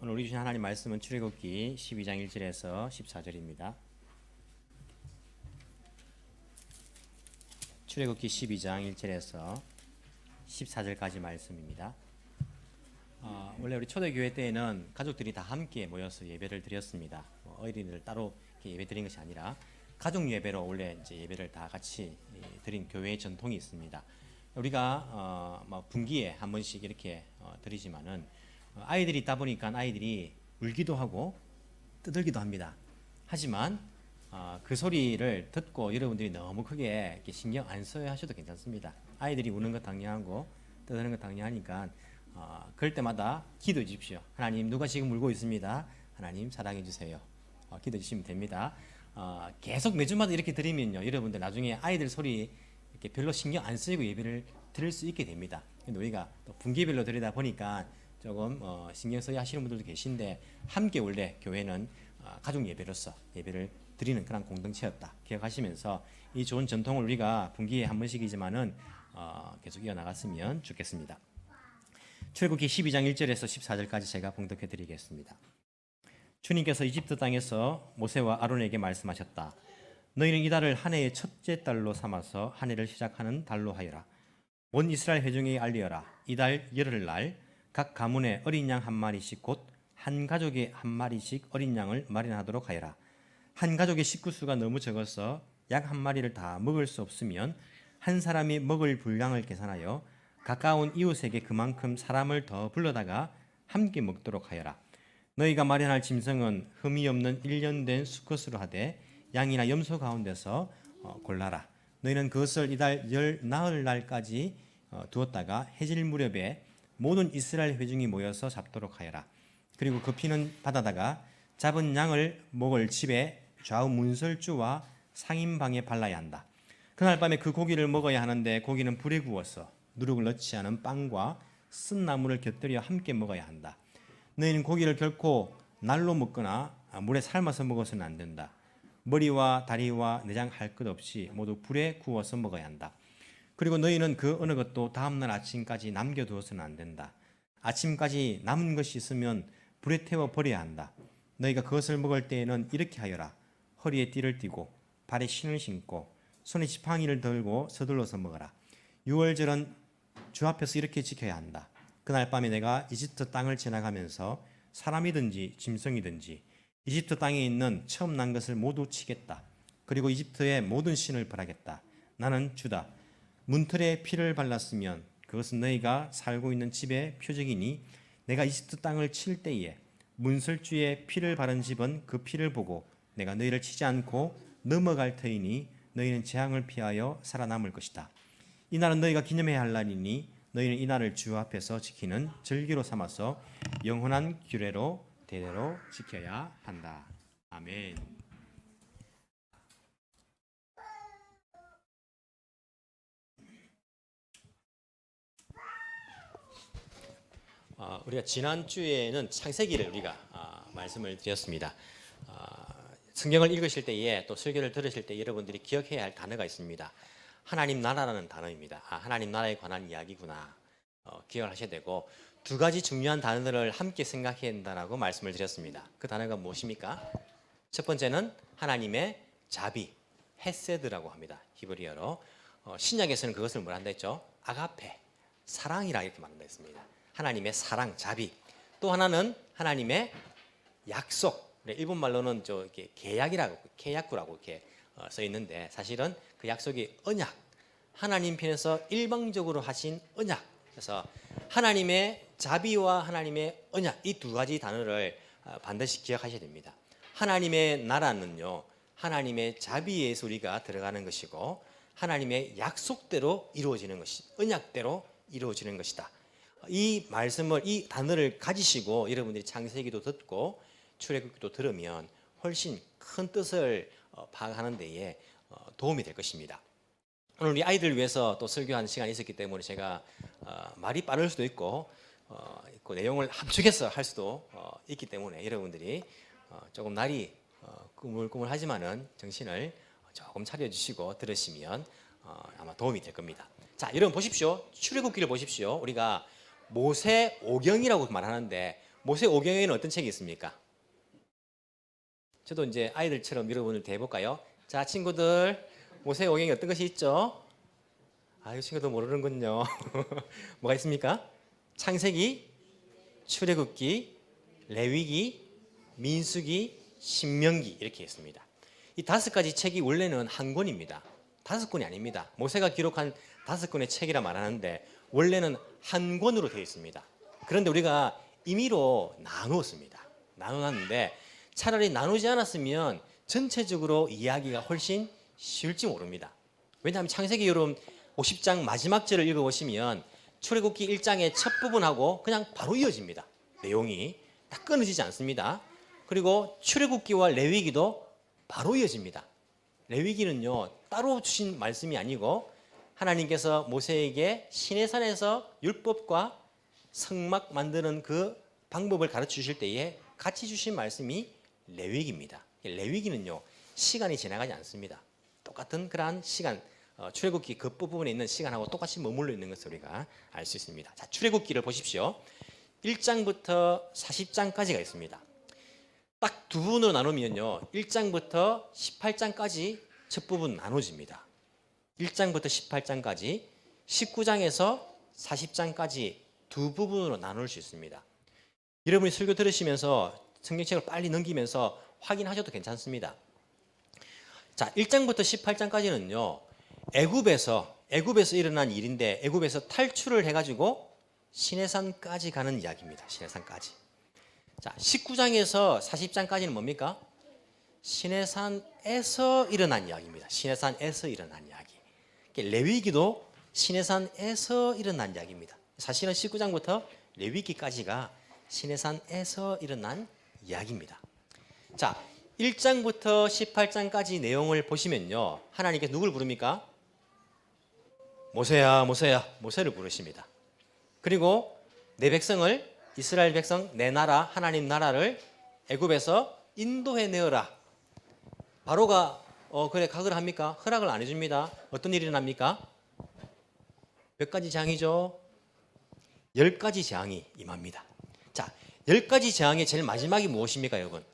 오늘 우리 주신 하나님 말씀은 출애굽기 12장 1절에서 14절입니다. 출애굽기 12장 1절에서 14절까지 말씀입니다. 원래 우리 초대교회 때에는 가족들이 다 함께 모여서 예배를 드렸습니다. 어린이들 따로 예배 드린 것이 아니라 가족 예배로 원래 이제 예배를 다 같이 드린 교회의 전통이 있습니다. 우리가 분기에 한 번씩 이렇게 드리지만은 아이들이 있다 보니까 아이들이 울기도 하고 떠들기도 합니다. 하지만 그 소리를 듣고 여러분들이 너무 크게 이렇게 신경 안 써야 하셔도 괜찮습니다. 아이들이 우는 거 당연하고 떠드는 거 당연하니까 그럴 때마다 기도해 주십시오. 하나님, 누가 지금 울고 있습니다. 하나님 사랑해 주세요. 기도해 주시면 됩니다. 계속 매주마다 이렇게 드리면요, 여러분들 나중에 아이들 소리 이렇게 별로 신경 안 쓰이고 예배를 드릴 수 있게 됩니다. 근데 우리가 또 분기별로 드리다 보니까 조금 신경 써야 하시는 분들도 계신데, 함께 원래 교회는 가족 예배로서 예배를 드리는 그런 공동체였다 기억하시면서 이 좋은 전통을 우리가 분기에 한 번씩이지만은 계속 이어나갔으면 좋겠습니다. 출애굽기 12장 1절에서 14절까지 제가 봉독해 드리겠습니다. 주님께서 이집트 땅에서 모세와 아론에게 말씀하셨다. 너희는 이 달을 한 해의 첫째 달로 삼아서 한 해를 시작하는 달로 하여라. 온 이스라엘 회중에게 알리어라. 이달 열흘날 각 가문에 어린 양 한 마리씩 곧 한 가족에 한 마리씩 어린 양을 마련하도록 하여라. 한 가족의 식구수가 너무 적어서 약 한 마리를 다 먹을 수 없으면 한 사람이 먹을 분량을 계산하여 가까운 이웃에게 그만큼 사람을 더 불러다가 함께 먹도록 하여라. 너희가 마련할 짐승은 흠이 없는 1년 된 수컷으로 하되 양이나 염소 가운데서 골라라. 너희는 그것을 이달 열 나흘 날까지 두었다가 해질 무렵에 모든 이스라엘 회중이 모여서 잡도록 하여라. 그리고 그 피는 받아다가 잡은 양을 먹을 집에 좌우 문설주와 상인방에 발라야 한다. 그날 밤에 그 고기를 먹어야 하는데 고기는 불에 구워서 누룩을 넣지 않은 빵과 쓴 나물을 곁들여 함께 먹어야 한다. 너희는 고기를 결코 날로 먹거나 물에 삶아서 먹어서는 안 된다. 머리와 다리와 내장 할 것 없이 모두 불에 구워서 먹어야 한다. 그리고 너희는 그 어느 것도 다음날 아침까지 남겨두어서는 안 된다. 아침까지 남은 것이 있으면 불에 태워 버려야 한다. 너희가 그것을 먹을 때에는 이렇게 하여라. 허리에 띠를 띠고 발에 신을 신고 손에 지팡이를 들고 서둘러서 먹어라. 6월절은 주 앞에서 이렇게 지켜야 한다. 그날 밤에 내가 이집트 땅을 지나가면서 사람이든지 짐승이든지 이집트 땅에 있는 처음 난 것을 모두 치겠다. 그리고 이집트의 모든 신을 벌하겠다. 나는 주다. 문틀에 피를 발랐으면 그것은 너희가 살고 있는 집의 표적이니 내가 이집트 땅을 칠 때에 문설주에 피를 바른 집은 그 피를 보고 내가 너희를 치지 않고 넘어갈 터이니 너희는 재앙을 피하여 살아남을 것이다. 이 날은 너희가 기념해야 할 날이니 너희는 이 날을 주 앞에서 지키는 절기로 삼아서 영원한 규례로 대대로 지켜야 한다. 아멘. 우리가 지난주에는 창세기를 우리가 말씀을 드렸습니다. 성경을 읽으실 때에 또 설교를 들으실 때 여러분들이 기억해야 할 단어가 있습니다. 하나님 나라라는 단어입니다. 하나님 나라에 관한 이야기구나 기억을 하셔야 되고, 두 가지 중요한 단어들을 함께 생각해야 한다고 말씀을 드렸습니다. 그 단어가 무엇입니까? 첫 번째는 하나님의 자비, 헤세드라고 합니다. 히브리어로. 신약에서는 그것을 뭐라 한다 했죠? 아가페, 사랑이라 이렇게 말한다 했습니다. 하나님의 사랑, 자비. 또 하나는 하나님의 약속. 일본 말로는 이렇게 계약이라고, 계약구라고 이렇게 써 있는데, 사실은 그 약속이 언약. 하나님 편에서 일방적으로 하신 언약. 그래서 하나님의 자비와 하나님의 언약, 이 두 가지 단어를 반드시 기억하셔야 됩니다. 하나님의 나라는요, 하나님의 자비에 의해서 우리가 들어가는 것이고, 하나님의 약속대로 이루어지는 것이, 언약대로 이루어지는 것이다. 이 말씀을, 이 단어를 가지시고 여러분들이 창세기도 듣고 출애굽기도 들으면 훨씬 큰 뜻을 파악하는 데에 도움이 될 것입니다. 오늘 우리 아이들 위해서 또 설교한 시간이 있었기 때문에 제가 말이 빠를 수도 있고 그 내용을 함축해서 할 수도 있기 때문에 여러분들이 조금 날이 꾸물꾸물하지만은 정신을 조금 차려주시고 들으시면 아마 도움이 될 겁니다. 자, 여러분 보십시오. 출애굽기를 보십시오. 우리가 모세 오경이라고 말하는데 모세 오경에는 어떤 책이 있습니까? 저도 이제 아이들처럼 여러분을 대해볼까요? 자, 친구들, 모세 오경에 어떤 것이 있죠? 이 친구도 모르는군요. 뭐가 있습니까? 창세기, 출애굽기, 레위기, 민수기, 신명기 이렇게 있습니다. 이 5가지 책이 원래는 한 권입니다. 5권이 아닙니다. 모세가 기록한 5권의 책이라 말하는데 원래는 한 권으로 되어 있습니다. 그런데 우리가 임의로 나누었습니다. 나눠놨는데 차라리 나누지 않았으면 전체적으로 이야기가 훨씬 쉬울지 모릅니다. 왜냐하면 창세기 여러분 50장 마지막 절을 읽어보시면 출애굽기 1장의 첫 부분하고 그냥 바로 이어집니다. 내용이 딱 끊어지지 않습니다. 그리고 출애굽기와 레위기도 바로 이어집니다. 레위기는요 따로 주신 말씀이 아니고 하나님께서 모세에게 시내산에서 율법과 성막 만드는 그 방법을 가르쳐 주실 때에 같이 주신 말씀이 레위기입니다. 레위기는요 시간이 지나가지 않습니다. 똑같은 그러한 시간, 출애굽기 그 부분에 있는 시간하고 똑같이 머물러 있는 것을 우리가 알 수 있습니다. 자, 출애굽기를 보십시오. 1장부터 40장까지가 있습니다. 딱 두 부분으로 나누면요 1장부터 18장까지 첫 부분 나눠집니다. 1장부터 18장까지 19장에서 40장까지 두 부분으로 나눌 수 있습니다. 여러분이 설교 들으시면서 성경책을 빨리 넘기면서 확인하셔도 괜찮습니다. 자, 1장부터 18장까지는요 애굽에서 일어난 일인데 애굽에서 탈출을 해가지고 시내산까지 가는 이야기입니다. 시내산까지. 자, 19장에서 40장까지는 뭡니까? 시내산에서 일어난 이야기입니다. 시내산에서 일어난 이야기. 레위기도 시내산에서 일어난 이야기입니다. 사실은 19장부터 레위기까지가 시내산에서 일어난 이야기입니다. 자, 1장부터 18장까지 내용을 보시면요 하나님께서 누굴 부릅니까? 모세야 모세야 모세를 부르십니다. 그리고 내 백성을 이스라엘 백성 내 나라 하나님 나라를 애굽에서 인도해 내어라. 바로가 그래 가거라 합니까? 허락을 안 해줍니다. 어떤 일이 일어납니까? 몇 가지 재앙이죠? 10가지 재앙이 임합니다. 자, 10가지 재앙의 제일 마지막이 무엇입니까, 여러분?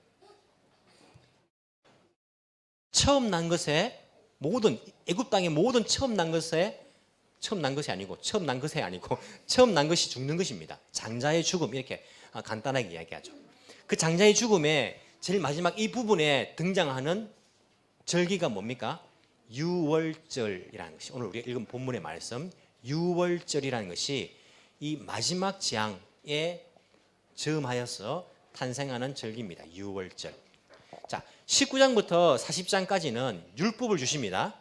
처음 난 것에 모든 애굽 땅의 모든 처음 난 것이 아니고 처음 난 것이 죽는 것입니다. 장자의 죽음 이렇게 간단하게 이야기하죠. 그 장자의 죽음에 제일 마지막 이 부분에 등장하는 절기가 뭡니까? 유월절이라는 것이 오늘 우리가 읽은 본문의 말씀 유월절이라는 것이 이 마지막 재앙에 즈음하여서 탄생하는 절기입니다. 유월절. 자, 19장부터 40장까지는 율법을 주십니다.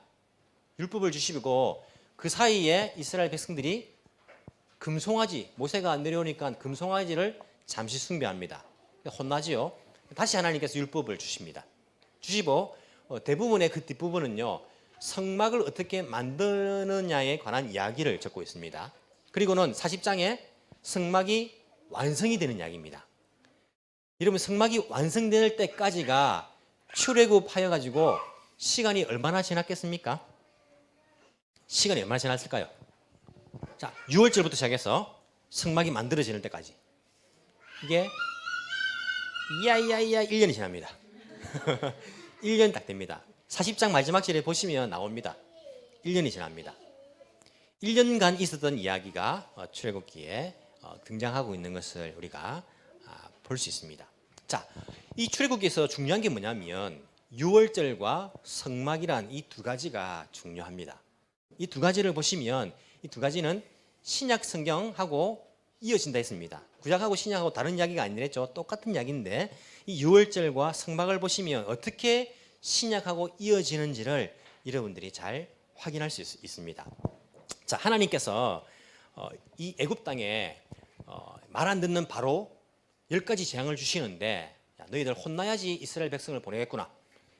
율법을 주시고 그 사이에 이스라엘 백성들이 금송아지, 모세가 안 내려오니까 금송아지를 잠시 숭배합니다. 혼나지요. 다시 하나님께서 율법을 주십니다. 주시고 대부분의 그 뒷부분은요 성막을 어떻게 만드느냐에 관한 이야기를 적고 있습니다. 그리고는 40장에 성막이 완성이 되는 이야기입니다. 여러분 성막이 완성될 때까지가 출애굽하여 가지고 시간이 얼마나 지났겠습니까? 시간이 얼마나 지났을까요? 자, 6월절부터 시작해서 성막이 만들어지는 때까지 이게 이야 1년이 지납니다. 1년 딱 됩니다. 40장 마지막 절에 보시면 나옵니다. 1년이 지납니다. 1년간 있었던 이야기가 출애굽기에 등장하고 있는 것을 우리가 볼 수 있습니다. 자, 이 출애굽기에서 중요한 게 뭐냐면 유월절과 성막이란 이 두 가지가 중요합니다. 이 두 가지를 보시면 이 두 가지는 신약 성경하고 이어진다 했습니다. 구약하고 신약하고 다른 이야기가 아니랬죠. 똑같은 이야기인데 이 유월절과 성막을 보시면 어떻게 신약하고 이어지는지를 여러분들이 잘 확인할 수 있습니다. 자, 하나님께서 이 애굽 땅에 말 안 듣는 바로 10가지 재앙을 주시는데 너희들 혼나야지 이스라엘 백성을 보내겠구나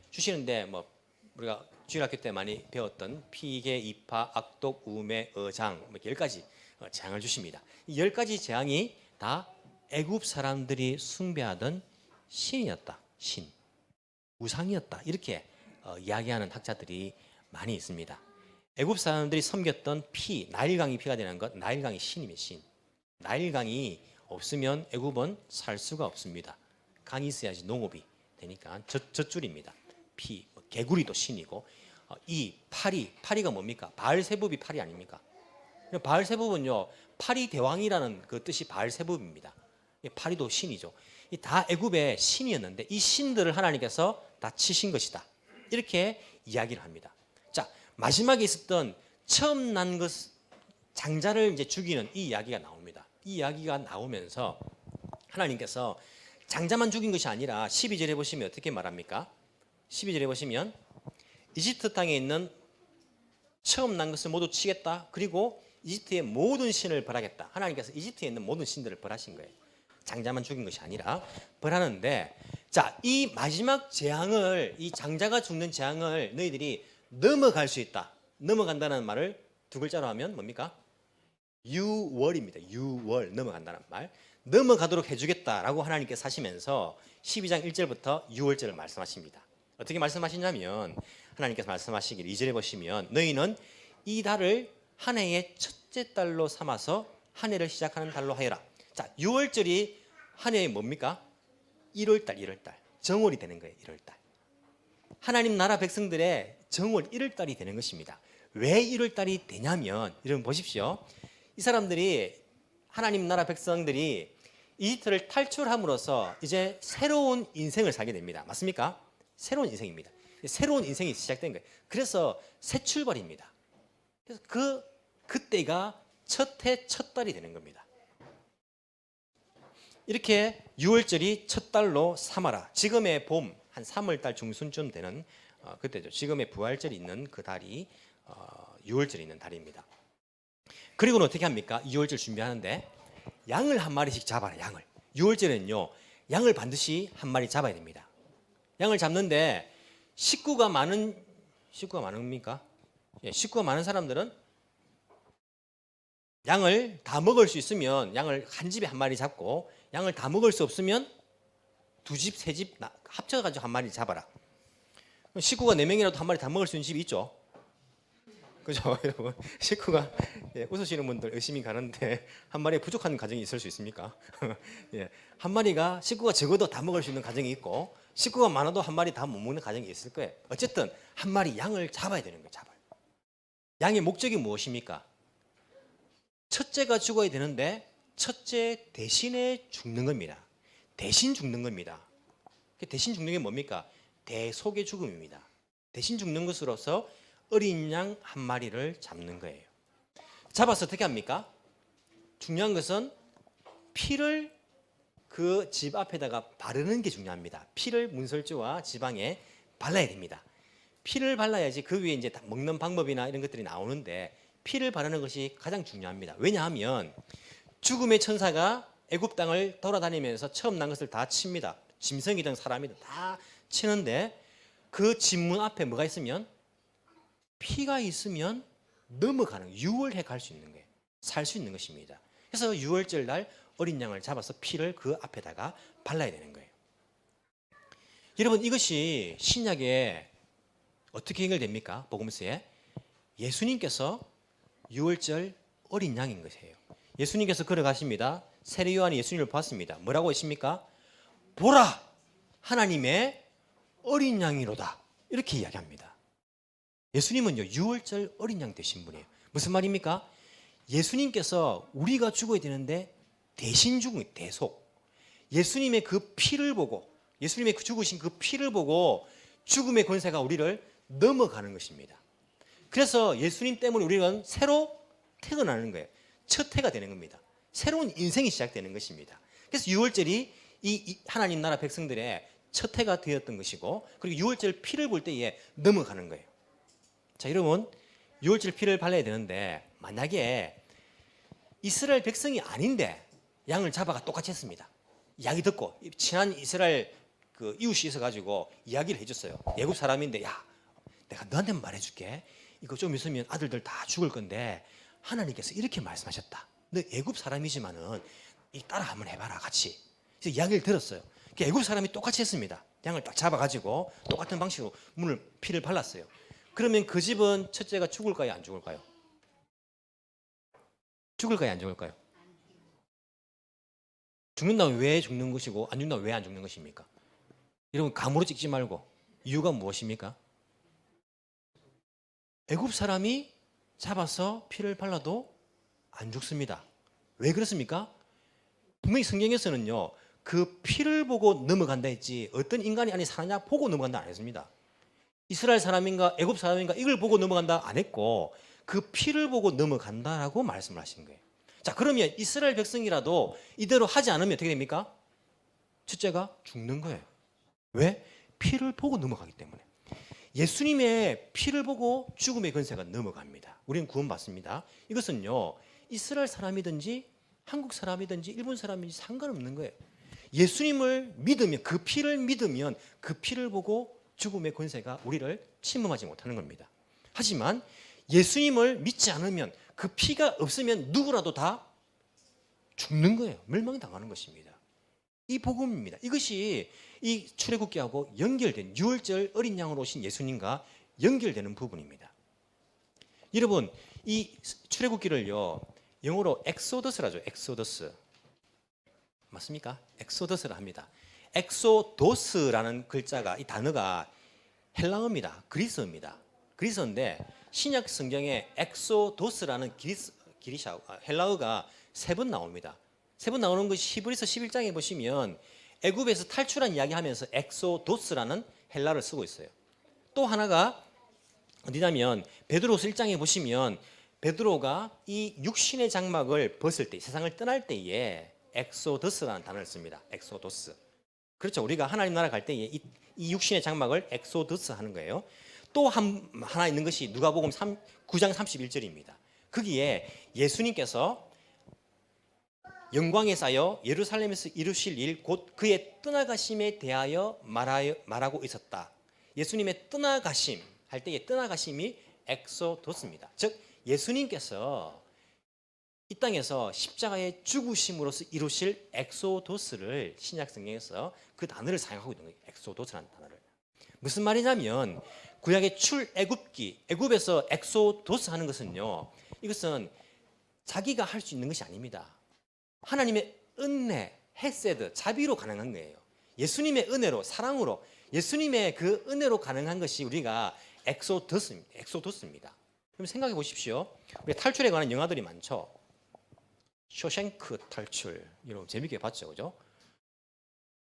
주시는데 뭐 우리가 주일학교 때 많이 배웠던 피계, 이파, 악독, 우매, 어장 이렇게 10가지 재앙을 주십니다. 이 10가지 재앙이 다 애굽 사람들이 숭배하던 신이었다. 신, 우상이었다. 이렇게 이야기하는 학자들이 많이 있습니다. 애굽 사람들이 섬겼던 피, 나일강이 피가 되는 것, 나일강이 신입니다. 신. 나일강이 없으면 애굽은 살 수가 없습니다. 강이 있어야지 농업이 되니까 젖줄입니다. 피, 개구리도 신이고 이 파리가 뭡니까? 바알세붑이 파리 아닙니까? 바알세붑은요 파리 대왕이라는 그 뜻이 바알세붑입니다. 파리도 신이죠. 이 다 애굽의 신이었는데 이 신들을 하나님께서 다 치신 것이다. 이렇게 이야기를 합니다. 자, 마지막에 있었던 처음 난 것 장자를 이제 죽이는 이 이야기가 나옵니다. 이 이야기가 나오면서 하나님께서 장자만 죽인 것이 아니라 12절에 보시면 어떻게 말합니까? 12절에 보시면 이집트 땅에 있는 처음 난 것을 모두 치겠다. 그리고 이집트의 모든 신을 벌하겠다. 하나님께서 이집트에 있는 모든 신들을 벌하신 거예요. 장자만 죽인 것이 아니라 벌하는데, 자, 이 마지막 재앙을, 이 장자가 죽는 재앙을 너희들이 넘어갈 수 있다. 넘어간다는 말을 두 글자로 하면 뭡니까? 유월입니다. 유월, 넘어간다는 말. 넘어가도록 해주겠다라고 하나님께서 하시면서 12장 1절부터 6월절을 말씀하십니다. 어떻게 말씀하시냐면 하나님께서 말씀하시길 2절에 보시면 너희는 이 달을 한 해의 첫째 달로 삼아서 한 해를 시작하는 달로 하여라. 자, 6월절이 한 해의 뭡니까? 1월달. 정월이 되는 거예요. 1월달. 하나님 나라 백성들의 정월 1월달이 되는 것입니다. 왜 1월달이 되냐면 여러분 보십시오. 이 사람들이 하나님 나라 백성들이 이집트를 탈출함으로써 이제 새로운 인생을 살게 됩니다. 맞습니까? 새로운 인생입니다. 새로운 인생이 시작된 거예요. 그래서 새 출발입니다. 그래서 그때가 첫 해 첫 달이 되는 겁니다. 이렇게 6월절이 첫 달로 삼아라. 지금의 봄, 한 3월달 중순쯤 되는 그때죠. 지금의 부활절이 있는 그 달이 6월절이 있는 달입니다. 그리고는 어떻게 합니까? 6월절 준비하는데 양을 한 마리씩 잡아라. 양을. 6월절에는요. 양을 반드시 한 마리 잡아야 됩니다. 양을 잡는데 식구가 많습니까? 예, 식구가 많은 사람들은 양을 다 먹을 수 있으면 양을 한 집에 한 마리 잡고 양을 다 먹을 수 없으면 두 집, 세 집 합쳐가지고 한 마리 잡아라. 식구가 4명이라도 한 마리 다 먹을 수 있는 집이 있죠. 그죠, 여러분? 식구가 웃으시는 분들 의심이 가는데 한 마리에 부족한 가정이 있을 수 있습니까? 예, 한 마리가 식구가 적어도 다 먹을 수 있는 가정이 있고 식구가 많아도 한 마리 다 못 먹는 가정이 있을 거예요. 어쨌든 한 마리 양을 잡아야 되는 거예요. 잡아요. 양의 목적이 무엇입니까? 첫째가 죽어야 되는데 첫째 대신에 죽는 겁니다. 대신 죽는 겁니다. 대신 죽는 게 뭡니까? 대속의 죽음입니다. 대신 죽는 것으로서 어린 양 한 마리를 잡는 거예요. 잡아서 어떻게 합니까? 중요한 것은 피를 그 집 앞에다가 바르는 게 중요합니다. 피를 문설주와 지방에 발라야 됩니다. 피를 발라야지 그 위에 이제 먹는 방법이나 이런 것들이 나오는데 피를 바르는 것이 가장 중요합니다. 왜냐하면 죽음의 천사가 애굽 땅을 돌아다니면서 처음 난 것을 다 칩니다. 짐승이든 사람이든 다 치는데 그 집문 앞에 뭐가 있으면 피가 있으면 넘어가는 6월해 갈 수 있는 거예요. 살 수 있는 것입니다. 그래서 6월절 날 어린 양을 잡아서 피를 그 앞에다가 발라야 되는 거예요. 여러분 이것이 신약에 어떻게 연결됩니까? 복음서에 예수님께서 6월절 어린 양인 것이에요. 예수님께서 걸어가십니다. 세례 요한이 예수님을 봤습니다. 뭐라고 했습니까? 보라! 하나님의 어린 양이로다. 이렇게 이야기합니다. 예수님은요 6월절 어린 양 되신 분이에요. 무슨 말입니까? 예수님께서 우리가 죽어야 되는데 대신 죽은 대속. 예수님의 그 피를 보고 예수님의 그 죽으신 그 피를 보고 죽음의 권세가 우리를 넘어가는 것입니다. 그래서 예수님 때문에 우리는 새로 태어나는 거예요. 첫 해가 되는 겁니다. 새로운 인생이 시작되는 것입니다. 그래서 6월절이 이 하나님 나라 백성들의 첫 해가 되었던 것이고 그리고 6월절 피를 볼 때에 넘어가는 거예요. 자, 여러분 6월절 피를 발라야 되는데 만약에 이스라엘 백성이 아닌데 양을 잡아가 똑같이 했습니다. 이야기 듣고 친한 이스라엘 그 이웃이 있어가지고 이야기를 해줬어요. 애굽 사람인데 야 내가 너한테 말해줄게. 이거 좀 있으면 아들들 다 죽을 건데 하나님께서 이렇게 말씀하셨다. 너 애굽 사람이지만은 이 따라 한번 해봐라 같이. 그래서 이야기를 들었어요. 애굽 사람이 똑같이 했습니다. 양을 딱 잡아가지고 똑같은 방식으로 피를 발랐어요. 그러면 그 집은 첫째가 죽을까요? 안 죽을까요? 죽을까요? 안 죽을까요? 죽는다면 왜 죽는 것이고 안 죽는다면 왜 안 죽는 것입니까? 여러분 감으로 찍지 말고 이유가 무엇입니까? 애굽 사람이 잡아서 피를 발라도 안 죽습니다. 왜 그렇습니까? 분명히 성경에서는요, 그 피를 보고 넘어간다 했지 어떤 인간이 안에 사느냐 보고 넘어간다 안 했습니다. 이스라엘 사람인가 애굽 사람인가 이걸 보고 넘어간다 안 했고 그 피를 보고 넘어간다라고 말씀을 하신 거예요. 자, 그러면 이스라엘 백성이라도 이대로 하지 않으면 어떻게 됩니까? 첫째가 죽는 거예요. 왜? 피를 보고 넘어가기 때문에. 예수님의 피를 보고 죽음의 권세가 넘어갑니다. 우리는 구원받습니다. 이것은요, 이스라엘 사람이든지 한국 사람이든지 일본 사람이든지 상관없는 거예요. 예수님을 믿으면, 그 피를 믿으면 그 피를 보고 죽음의 권세가 우리를 침범하지 못하는 겁니다. 하지만 예수님을 믿지 않으면, 그 피가 없으면 누구라도 다 죽는 거예요. 멸망당하는 것입니다. 이 복음입니다. 이것이 이 출애굽기하고 연결된, 유월절 어린 양으로 오신 예수님과 연결되는 부분입니다. 여러분, 이 출애굽기를요, 영어로 엑소더스라죠. 엑소더스. 맞습니까? 엑소더스라 합니다. 엑소도스라는 글자가, 이 단어가 헬라어입니다. 그리스어입니다. 그리스어인데 신약 성경에 엑소도스라는 헬라어가 3번 나옵니다. 3번 나오는 것이 히브리서 11장에 보시면 애굽에서 탈출한 이야기하면서 엑소도스라는 헬라어를 쓰고 있어요. 또 하나가 어디냐면 베드로서 1장에 보시면 베드로가 이 육신의 장막을 벗을 때, 세상을 떠날 때에 엑소더스라는 단어를 씁니다. 엑소도스. 그렇죠. 우리가 하나님 나라 갈 때에 이 육신의 장막을 엑소더스 하는 거예요. 또 하나 있는 것이 누가복음 9장 31절입니다. 거기에 예수님께서 영광에 쌓여 예루살렘에서 이루실 일 곧 그의 떠나가심에 대하여 말하고 있었다. 예수님의 떠나가심 할 때의 떠나가심이 엑소도스입니다. 즉 예수님께서 이 땅에서 십자가의 죽으심으로써 이루실 엑소도스를 신약 성경에서 그 단어를 사용하고 있는 거예요. 엑소도스라는 단어를. 무슨 말이냐면 구약의 출애굽기, 애굽에서 엑소도스 하는 것은요, 이것은 자기가 할 수 있는 것이 아닙니다. 하나님의 은혜, 헤세드, 자비로 가능한 거예요. 예수님의 은혜로, 사랑으로, 예수님의 그 은혜로 가능한 것이 우리가 엑소도스입니다. 그럼 생각해 보십시오. 우리 탈출에 관한 영화들이 많죠. 쇼생크 탈출, 여러분 재밌게 봤죠, 그죠?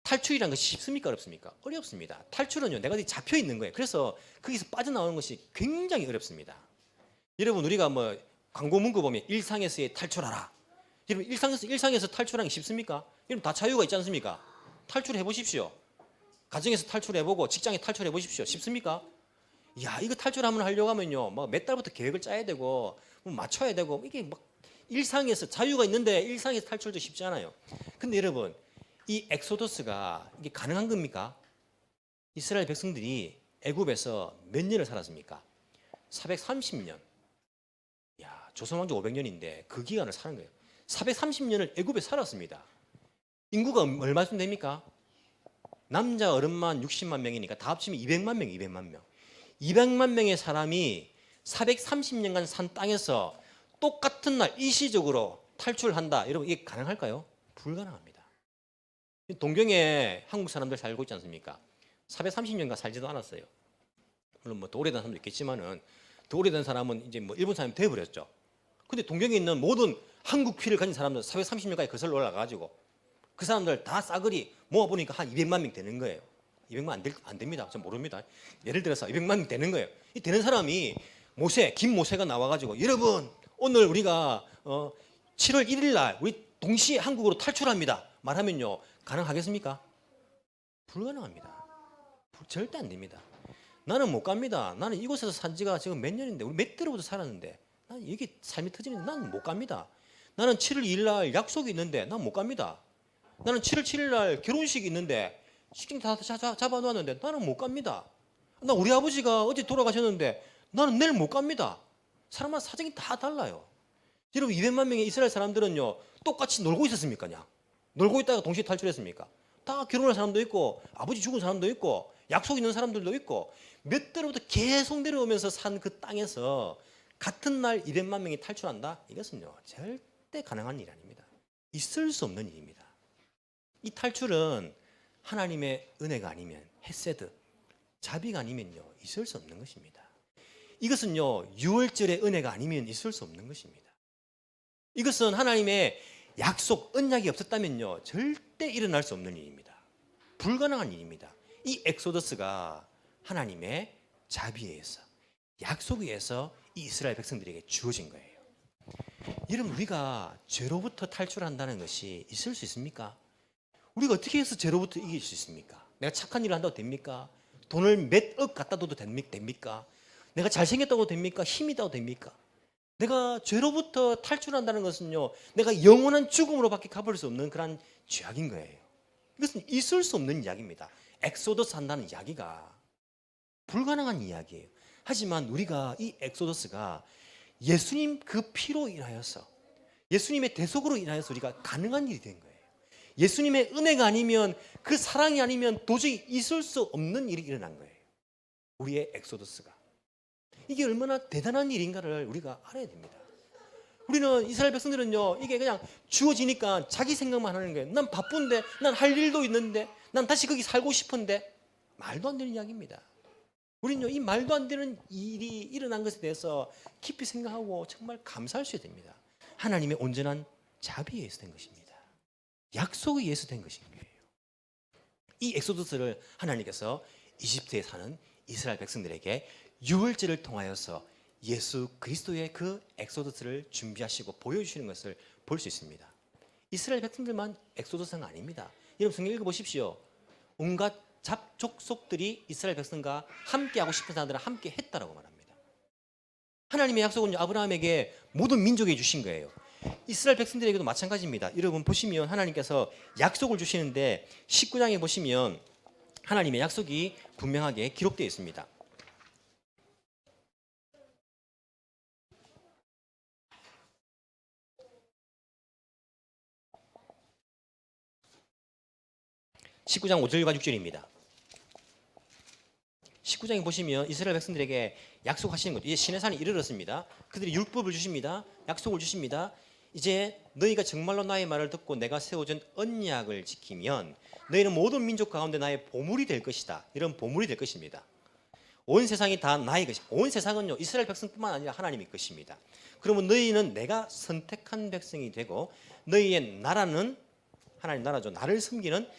탈출이란 것이 쉽습니까, 어렵습니까? 어렵습니다. 탈출은요, 내가 어디 잡혀 있는 거예요. 그래서 거기서 빠져나오는 것이 굉장히 어렵습니다. 여러분, 우리가 뭐 광고 문구 보면 일상에서의 탈출하라. 여러분, 일상에서 탈출하기 쉽습니까? 여러분, 다 자유가 있지 않습니까? 탈출해 보십시오. 가정에서 탈출해 보고 직장에 탈출해 보십시오. 쉽습니까? 야, 이거 탈출 한번 하려고 하면요, 뭐 몇 달부터 계획을 짜야 되고, 뭐 맞춰야 되고, 이게 막 일상에서 자유가 있는데 일상에서 탈출도 쉽지 않아요. 근데 여러분, 이 엑소더스가 이게 가능한 겁니까? 이스라엘 백성들이 애굽에서 몇 년을 살았습니까? 430년. 야, 조선 왕조 500년인데 그 기간을 사는 거예요. 430년을 애굽에 살았습니다. 인구가 얼마쯤 됩니까? 남자 어른만 60만 명이니까 다 합치면 200만 명, 200만 명. 200만 명의 사람이 430년간 산 땅에서 똑같은 날 일시적으로 탈출한다. 여러분, 이게 가능할까요? 불가능합니다. 동경에 한국 사람들 살고 있지 않습니까? 430년간 살지도 않았어요. 물론 뭐 더 오래된 사람도 있겠지만은 더 오래된 사람은 이제 뭐 일본 사람이 돼버렸죠. 근데 동경에 있는 모든 한국 피를 가진 사람들 430년까지 거슬러 올라가가지고 그 사람들 다 싸그리 모아보니까 한 200만 명 되는 거예요. 200만 안 됩니다. 전 모릅니다. 예를 들어서 200만 명 되는 거예요. 이 되는 사람이 김 모세가 나와가지고 여러분 오늘 우리가 7월 1일 날 우리 동시에 한국으로 탈출합니다. 말하면요 가능하겠습니까? 불가능합니다. 절대 안 됩니다. 나는 못 갑니다. 나는 이곳에서 산 지가 지금 몇 년인데 우리 몇 대로부터 살았는데 나는 여기 삶이 터지는데 나는 못 갑니다. 나는 7월 2일 날 약속이 있는데 난 못 갑니다. 나는 7월 7일 날 결혼식이 있는데 식장 다 잡아놓았는데 나는 못 갑니다. 나 우리 아버지가 어제 돌아가셨는데 나는 내일 못 갑니다. 사람마다 사정이 다 달라요. 여러분 200만 명의 이스라엘 사람들은요 똑같이 놀고 있었습니까? 그냥 놀고 있다가 동시에 탈출했습니까? 다 결혼한 사람도 있고 아버지 죽은 사람도 있고 약속 있는 사람들도 있고 몇 대로부터 계속 내려오면서 산 그 땅에서 같은 날 200만 명이 탈출한다? 이것은요 절대 가능한 일이 아닙니다. 있을 수 없는 일입니다. 이 탈출은 하나님의 은혜가 아니면, 헤세드, 자비가 아니면요 있을 수 없는 것입니다. 이것은요 유월절의 은혜가 아니면 있을 수 없는 것입니다. 이것은 하나님의 약속, 언약이 없었다면요 절대 일어날 수 없는 일입니다. 불가능한 일입니다. 이 엑소더스가 하나님의 자비에 의해서, 약속에 의해서 이 이스라엘 백성들에게 주어진 거예요. 여러분, 우리가 죄로부터 탈출한다는 것이 있을 수 있습니까? 우리가 어떻게 해서 죄로부터 이길 수 있습니까? 내가 착한 일을 한다고 됩니까? 돈을 몇 억 갖다 둬도 됩니까? 내가 잘생겼다고 됩니까? 힘이 있다고 됩니까? 내가 죄로부터 탈출한다는 것은요 내가 영원한 죽음으로밖에 가버릴 수 없는 그런 죄악인 거예요. 이것은 있을 수 없는 이야기입니다. 엑소더스 한다는 이야기가 불가능한 이야기예요. 하지만 우리가 이 엑소더스가 예수님 그 피로 인하여서, 예수님의 대속으로 인하여서 우리가 가능한 일이 된 거예요. 예수님의 은혜가 아니면, 그 사랑이 아니면 도저히 있을 수 없는 일이 일어난 거예요. 우리의 엑소더스가. 이게 얼마나 대단한 일인가를 우리가 알아야 됩니다. 우리는, 이스라엘 백성들은요 이게 그냥 주어지니까 자기 생각만 하는 거예요. 난 바쁜데, 난 할 일도 있는데, 난 다시 거기 살고 싶은데. 말도 안 되는 이야기입니다. 우리는요 이 말도 안 되는 일이 일어난 것에 대해서 깊이 생각하고 정말 감사하셔야 됩니다. 하나님의 온전한 자비에 의해서 된 것입니다. 약속에 의해서 된 것인 거예요. 이 엑소더스를 하나님께서 이집트에 사는 이스라엘 백성들에게 유월절을 통하여서 예수 그리스도의 그 엑소더스를 준비하시고 보여주시는 것을 볼 수 있습니다. 이스라엘 백성들만 엑소더스가 아닙니다. 여러분 성경 읽어보십시오. 온갖 잡족속들이 이스라엘 백성과 함께하고 싶은 사람들은 함께 했다라고 말합니다. 하나님의 약속은 아브라함에게 모든 민족에 주신 거예요. 이스라엘 백성들에게도 마찬가지입니다. 여러분 보시면 하나님께서 약속을 주시는데 19장에 보시면 하나님의 약속이 분명하게 기록되어 있습니다. 19장 5절과 6절입니다. 19장에 보시면 이스라엘 백성들에게 약속하시는 거죠. 이제 시내산에 이르렀습니다. 그들이 율법을 주십니다. 약속을 주십니다. 이제 너희가 정말로 나의 말을 듣고 내가 세워준 언약을 지키면 너희는 모든 민족 가운데 나의 보물이 될 것이다. 이런 보물이 될 것입니다. 온 세상이 다 나의 것입니다. 온 세상은요 이스라엘 백성뿐만 아니라 하나님의 것입니다. 그러면 너희는 내가 선택한 백성이 되고 너희의 나라는 하나님 나라죠. 나를 섬기는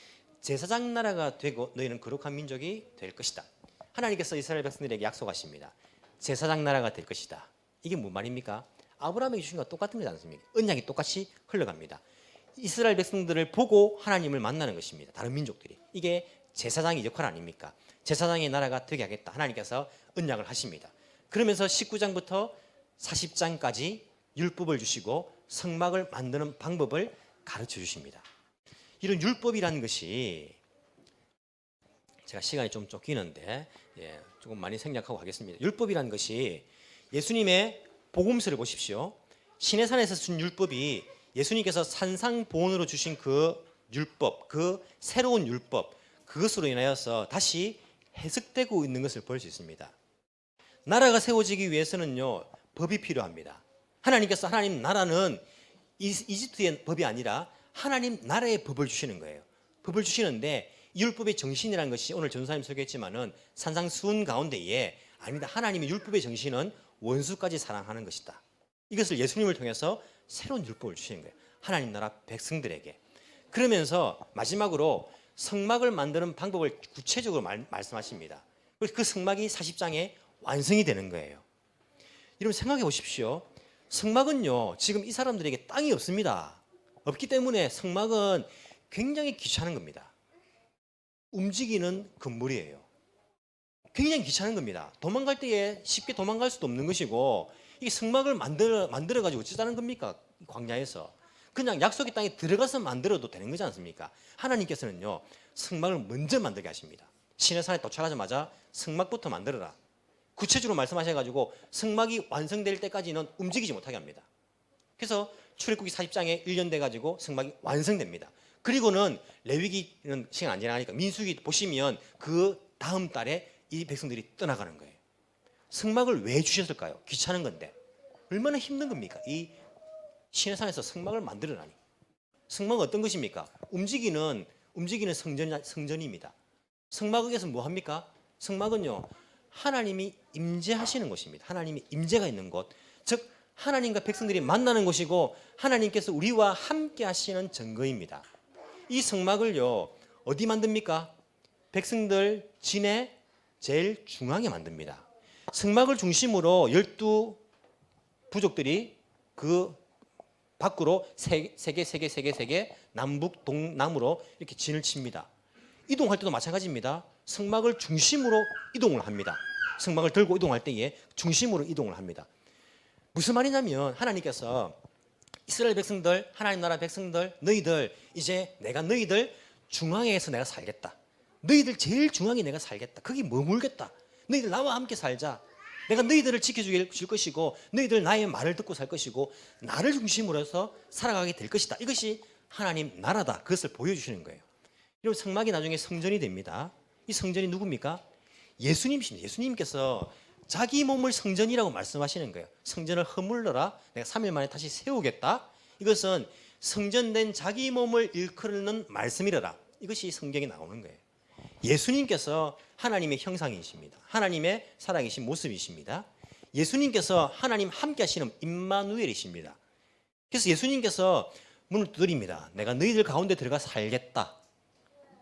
제사장 나라가 되고 너희는 거룩한 민족이 될 것이다. 하나님께서 이스라엘 백성들에게 약속하십니다. 제사장 나라가 될 것이다. 이게 뭔 말입니까? 아브라함에게 주신 것과 똑같은 거지 않습니까? 언약이 똑같이 흘러갑니다. 이스라엘 백성들을 보고 하나님을 만나는 것입니다. 다른 민족들이. 이게 제사장의 역할 아닙니까? 제사장의 나라가 되게 하겠다. 하나님께서 언약을 하십니다. 그러면서 19장부터 40장까지 율법을 주시고 성막을 만드는 방법을 가르쳐 주십니다. 이런 율법이라는 것이 제가 시간이 좀 쫓기는데 조금 많이 생략하고 가겠습니다. 율법이라는 것이 예수님의 복음서를 보십시오. 시내산에서 준 율법이 예수님께서 산상보온으로 주신 그 율법, 그 새로운 율법, 그것으로 인하여서 다시 해석되고 있는 것을 볼 수 있습니다. 나라가 세워지기 위해서는요 법이 필요합니다. 하나님께서, 하나님 나라는 이집트의 법이 아니라 하나님 나라의 법을 주시는 거예요. 법을 주시는데 이 율법의 정신이라는 것이 오늘 전도사님 설교했지만은 산상수훈 가운데에 아니다. 하나님의 율법의 정신은 원수까지 사랑하는 것이다. 이것을 예수님을 통해서 새로운 율법을 주시는 거예요. 하나님 나라 백성들에게. 그러면서 마지막으로 성막을 만드는 방법을 구체적으로 말씀하십니다. 그 성막이 40장에 완성이 되는 거예요. 여러분 생각해 보십시오. 성막은요 지금 이 사람들에게 땅이 없습니다. 없기 때문에 성막은 굉장히 귀찮은 겁니다. 움직이는 건물이에요. 굉장히 귀찮은 겁니다. 도망갈 때에 쉽게 도망갈 수도 없는 것이고, 이 성막을 만들어가지고 어쩌자는 겁니까? 광야에서. 그냥 약속의 땅에 들어가서 만들어도 되는 거지 않습니까? 하나님께서는요, 성막을 먼저 만들게 하십니다. 시내산에 도착하자마자 성막부터 만들어라. 구체적으로 말씀하셔가지고 성막이 완성될 때까지는 움직이지 못하게 합니다. 그래서 출애굽기 40장에 1년 돼가지고 성막이 완성됩니다. 그리고는 레위기는 시간 안 지나가니까 민수기 보시면 그 다음 달에 이 백성들이 떠나가는 거예요. 성막을 왜 주셨을까요? 귀찮은 건데. 얼마나 힘든 겁니까? 이 시내산에서 성막을 만들어라니. 성막은 어떤 것입니까? 움직이는 성전입니다. 성막에서 뭐 합니까? 성막은요, 하나님이 임재하시는 곳입니다. 하나님이 임재가 있는 곳, 즉 하나님과 백성들이 만나는 곳이고 하나님께서 우리와 함께 하시는 증거입니다. 이 성막을요, 어디 만듭니까? 백성들 진의 제일 중앙에 만듭니다. 성막을 중심으로 12부족들이 그 밖으로 세 개 남북 동남으로 이렇게 진을 칩니다. 이동할 때도 마찬가지입니다. 성막을 중심으로 이동을 합니다. 성막을 들고 이동할 때에 중심으로 이동을 합니다. 무슨 말이냐면 하나님께서 이스라엘 백성들, 하나님 나라 백성들, 너희들 이제 내가 너희들 중앙에서 내가 살겠다. 너희들 제일 중앙에 내가 살겠다. 거기 머물겠다. 너희들 나와 함께 살자. 내가 너희들을 지켜줄 것이고 너희들 나의 말을 듣고 살 것이고 나를 중심으로 해서 살아가게 될 것이다. 이것이 하나님 나라다. 그것을 보여주시는 거예요. 여러분, 성막이 나중에 성전이 됩니다. 이 성전이 누굽니까? 예수님이십니다. 예수님께서 자기 몸을 성전이라고 말씀하시는 거예요. 성전을 허물러라. 내가 3일 만에 다시 세우겠다. 이것은 성전된 자기 몸을 일컬는 말씀이라라. 이것이 성경에 나오는 거예요. 예수님께서 하나님의 형상이십니다. 하나님의 살아계신 모습이십니다. 예수님께서 하나님 함께 하시는 임마누엘이십니다. 그래서 예수님께서 문을 두드립니다. 내가 너희들 가운데 들어가 살겠다.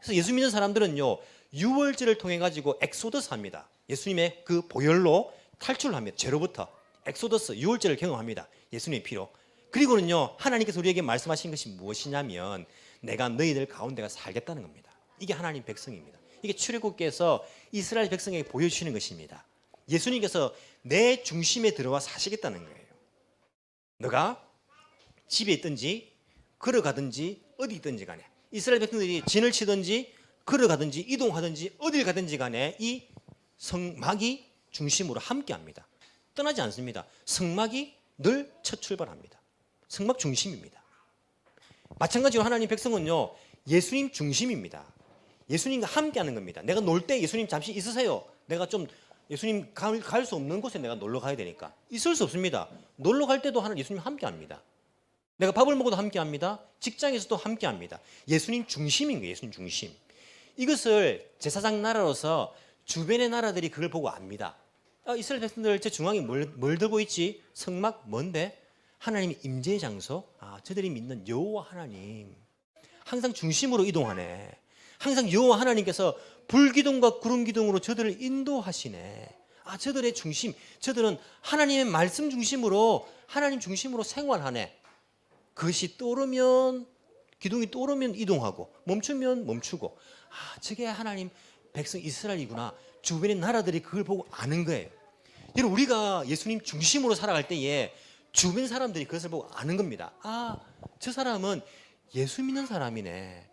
그래서 예수 믿는 사람들은요, 유월절을 통해 가지고 엑소더스 합니다. 예수님의 그 보혈로 탈출을 합니다. 죄로부터 엑소더스 유월절을 경험합니다. 예수님의 피로. 그리고는요, 하나님께서 우리에게 말씀하신 것이 무엇이냐면 내가 너희들 가운데가 살겠다는 겁니다. 이게 하나님 백성입니다. 이게 출애굽기에서 이스라엘 백성에게 보여주시는 것입니다. 예수님께서 내 중심에 들어와 사시겠다는 거예요. 너가 집에 있든지 걸어가든지 어디 있든지 간에 이스라엘 백성들이 진을 치든지 걸어가든지 이동하든지 어딜 가든지 간에 이 성막이 중심으로 함께합니다. 떠나지 않습니다. 성막이 늘 첫 출발합니다. 성막 중심입니다. 마찬가지로 하나님 백성은요, 예수님 중심입니다. 예수님과 함께하는 겁니다. 내가 놀 때 예수님 잠시 있으세요. 내가 좀 예수님 갈 수 없는 곳에 내가 놀러 가야 되니까 있을 수 없습니다. 놀러 갈 때도 하나님 예수님 함께합니다. 내가 밥을 먹어도 함께합니다. 직장에서도 함께합니다. 예수님 중심인 거예요. 예수님 중심. 이것을 제사장 나라로서 주변의 나라들이 그걸 보고 압니다. 이스라엘 백성들 제 중앙에 뭘 들고 있지? 성막 뭔데? 하나님의 임재의 장소. 저들이 믿는 여호와 하나님. 항상 중심으로 이동하네. 항상 여호와 하나님께서 불기둥과 구름기둥으로 저들을 인도하시네. 저들의 중심, 저들은 하나님의 말씀 중심으로 하나님 중심으로 생활하네. 그것이 떠오르면 기둥이 떠오르면 이동하고 멈추면 멈추고 저게 하나님 백성 이스라엘이구나. 주변의 나라들이 그걸 보고 아는 거예요. 여러분, 우리가 예수님 중심으로 살아갈 때에 주변 사람들이 그것을 보고 아는 겁니다. 저 사람은 예수 믿는 사람이네.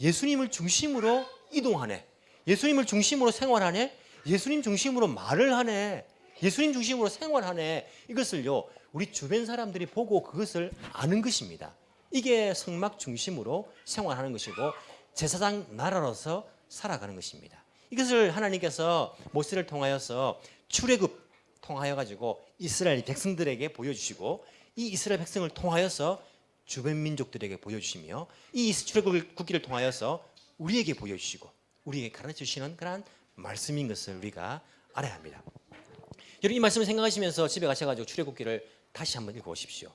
예수님을 중심으로 이동하네. 예수님을 중심으로 생활하네. 예수님 중심으로 말을 하네. 예수님 중심으로 생활하네. 이것을요, 우리 주변 사람들이 보고 그것을 아는 것입니다. 이게 성막 중심으로 생활하는 것이고 제사장 나라로서 살아가는 것입니다. 이것을 하나님께서 모세를 통하여서 출애굽 통하여 가지고 이스라엘 백성들에게 보여주시고 이 이스라엘 백성을 통하여서 주변 민족들에게 보여주시며 이 출애굽기를 통하여서 우리에게 보여주시고 우리에게 가르쳐주시는 그런 말씀인 것을 우리가 알아야 합니다. 여러분, 이 말씀을 생각하시면서 집에 가셔가지고 출애굽기를 다시 한번 읽어보십시오.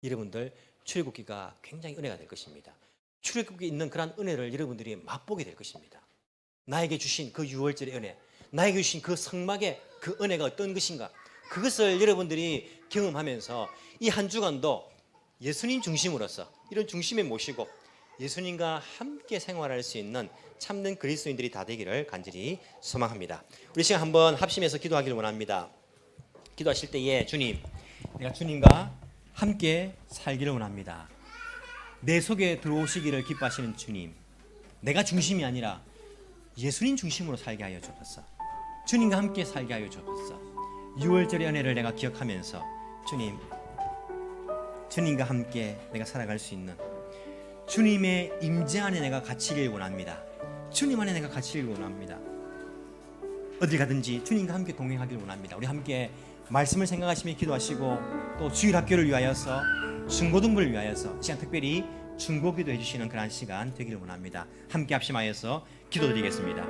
여러분들 출애굽기가 굉장히 은혜가 될 것입니다. 출애굽기에 있는 그런 은혜를 여러분들이 맛보게 될 것입니다. 나에게 주신 그 유월절의 은혜, 나에게 주신 그 성막의 그 은혜가 어떤 것인가, 그것을 여러분들이 경험하면서 이 한 주간도 예수님 중심으로서 이런 중심에 모시고 예수님과 함께 생활할 수 있는 참된 그리스도인들이 다 되기를 간절히 소망합니다. 우리 시간 한번 합심해서 기도하기를 원합니다. 기도하실 때에 주님, 내가 주님과 함께 살기를 원합니다. 내 속에 들어오시기를 기뻐하시는 주님, 내가 중심이 아니라 예수님 중심으로 살게 하여 주옵소서. 주님과 함께 살게 하여 주옵소서. 6월절의 은혜를 내가 기억하면서 주님, 주님과 함께 내가 살아갈 수 있는 주님의 임재 안에 내가 갇히길 원합니다. 주님 안에 내가 갇히길 원합니다. 어딜 가든지 주님과 함께 동행하길 원합니다. 우리 함께 말씀을 생각하시며 기도하시고 또 주일학교를 위하여서 중고등부를 위하여서 시간 특별히 중보기도 해주시는 그러한 시간 되기를 원합니다. 함께 합심하여서 기도드리겠습니다.